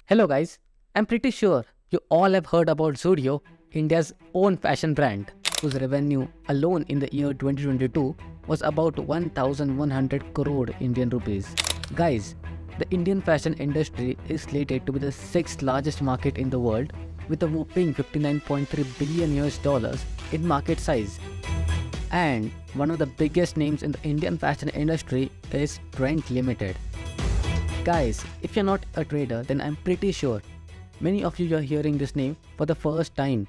Hello guys, I'm pretty sure you all have heard about Zudio, India's own fashion brand, whose revenue alone in the year 2022 was about 1100 crore Indian rupees. Guys, the Indian fashion industry is slated to be the sixth largest market in the world with a whopping 59.3 billion US dollars in market size. And one of the biggest names in the Indian fashion industry is Trent Ltd. Guys, if you're not a trader, then I'm pretty sure many of you are hearing this name for the first time.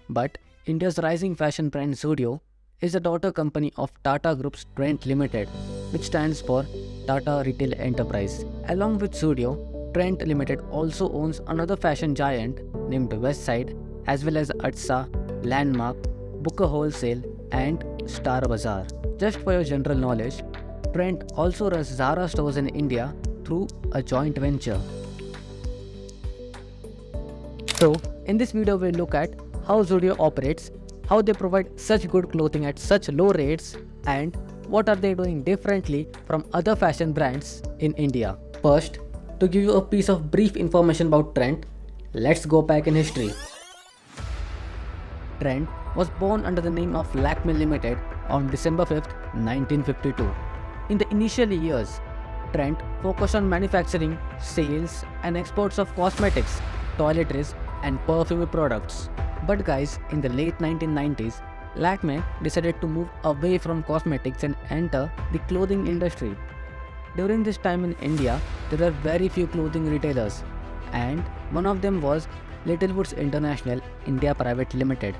But India's rising fashion brand Zudio is a daughter company of Tata Group's Trent Ltd, which stands for Tata Retail Enterprise. Along with Zudio, Trent Ltd also owns another fashion giant named Westside, as well as Atsa, Landmark, Booker Wholesale, and Star Bazaar. Just for your general knowledge, Trent also runs Zara stores in India through a joint venture. So, in this video we'll look at how Zudio operates, how they provide such good clothing at such low rates, and what are they doing differently from other fashion brands in India. First, to give you a piece of brief information about Trent, let's go back in history. Trent was born under the name of Lakme Limited on December 5th, 1952. In the initial years, Trent focused on manufacturing, sales, and exports of cosmetics, toiletries, and perfume products. But guys, in the late 1990s, Lakme decided to move away from cosmetics and enter the clothing industry. During this time in India, there were very few clothing retailers, and one of them was Littlewoods International India Private Limited.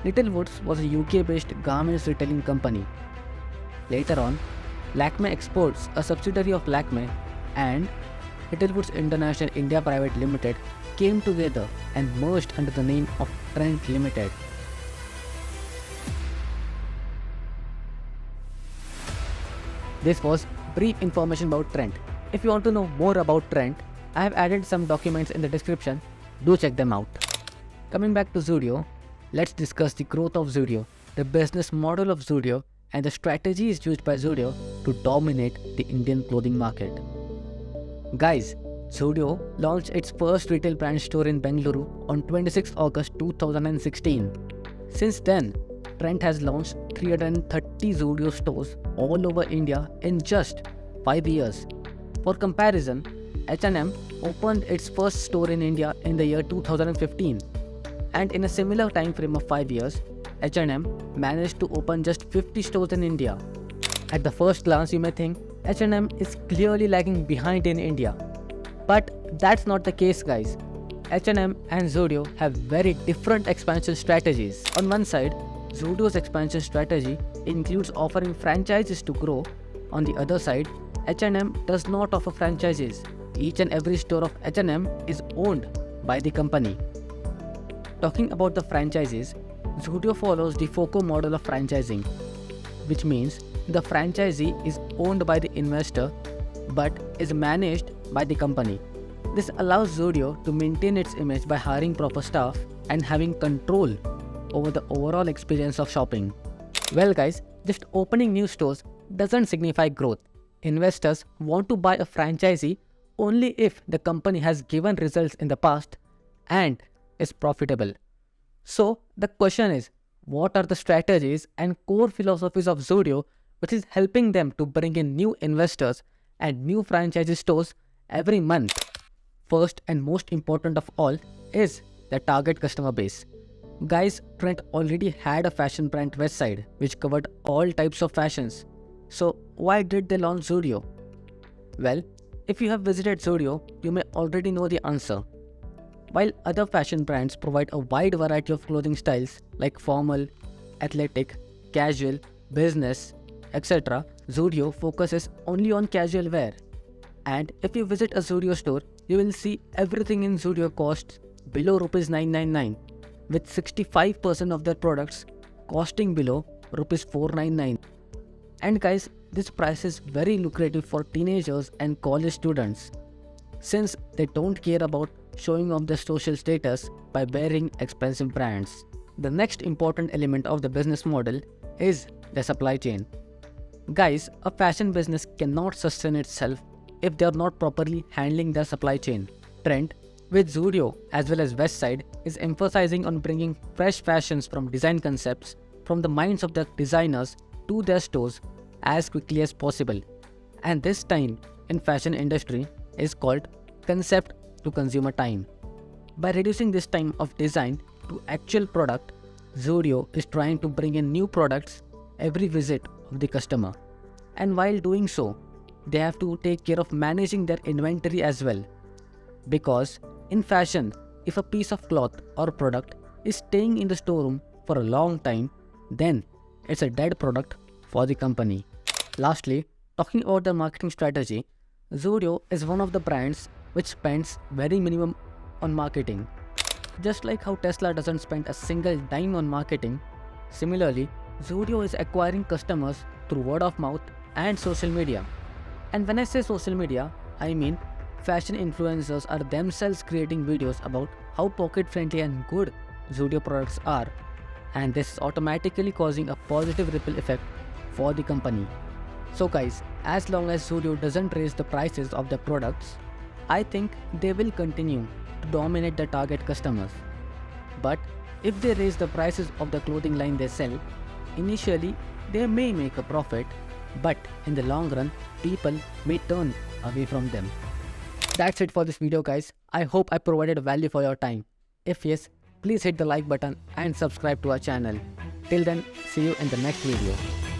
Littlewoods was a UK-based garments retailing company. Later on, Lakme Exports, a subsidiary of Lakme, and Littlewoods International India Private Limited came together and merged under the name of Trent Ltd. This was brief information about Trent. If you want to know more about Trent, I have added some documents in the description. Do check them out. Coming back to Zudio, let's discuss the growth of Zudio, the business model of Zudio, and the strategies used by Zudio to dominate the Indian clothing market. Guys, Zudio launched its first retail brand store in Bengaluru on 26 August 2016. Since then, Trent has launched 330 Zudio stores all over India in just 5 years. For comparison, H&M opened its first store in India in the year 2015, and in a similar time frame of 5 years, H&M managed to open just 50 stores in India. At the first glance, you may think H&M is clearly lagging behind in India. But that's not the case, guys. H&M and Zudio have very different expansion strategies. On one side, Zudio's expansion strategy includes offering franchises to grow. On the other side, H&M does not offer franchises. Each and every store of H&M is owned by the company. Talking about the franchises, Zudio follows the FOCO model of franchising, which means the franchisee is owned by the investor but is managed by the company. This allows Zudio to maintain its image by hiring proper staff and having control over the overall experience of shopping. Well guys, just opening new stores doesn't signify growth. Investors want to buy a franchisee only if the company has given results in the past and is profitable. So the question is, what are the strategies and core philosophies of Zudio which is helping them to bring in new investors and new franchise stores every month? First and most important of all is the target customer base. Guys, Trent already had a fashion brand Westside which covered all types of fashions. So why did they launch Zudio? Well, if you have visited Zudio, you may already know the answer. While other fashion brands provide a wide variety of clothing styles like formal, athletic, casual, business, etc., Zudio focuses only on casual wear. And if you visit a Zudio store, you will see everything in Zudio costs below Rs 999, with 65% of their products costing below Rs 499. And guys, this price is very lucrative for teenagers and college students, since they don't care about showing off their social status by wearing expensive brands. The next important element of the business model is the supply chain. Guys, a fashion business cannot sustain itself if they are not properly handling their supply chain. Trent, with Zudio as well as Westside, is emphasizing on bringing fresh fashions from design concepts from the minds of the designers to their stores as quickly as possible. And this time in fashion industry is called concept to consumer time. By reducing this time of design to actual product, Zudio is trying to bring in new products every visit of the customer. And while doing so, they have to take care of managing their inventory as well. Because in fashion, if a piece of cloth or product is staying in the storeroom for a long time, then it's a dead product for the company. Lastly, talking about the marketing strategy, Zudio is one of the brands which spends very minimum on marketing. Just like how Tesla doesn't spend a single dime on marketing, similarly, Zudio is acquiring customers through word of mouth and social media. And when I say social media, I mean fashion influencers are themselves creating videos about how pocket-friendly and good Zudio products are, and this is automatically causing a positive ripple effect for the company. So guys, as long as Zudio doesn't raise the prices of their products, I think they will continue to dominate the target customers. But if they raise the prices of the clothing line they sell, initially they may make a profit, but in the long run, people may turn away from them. That's it for this video guys. I hope I provided value for your time. If yes, please hit the like button and subscribe to our channel. Till then, see you in the next video.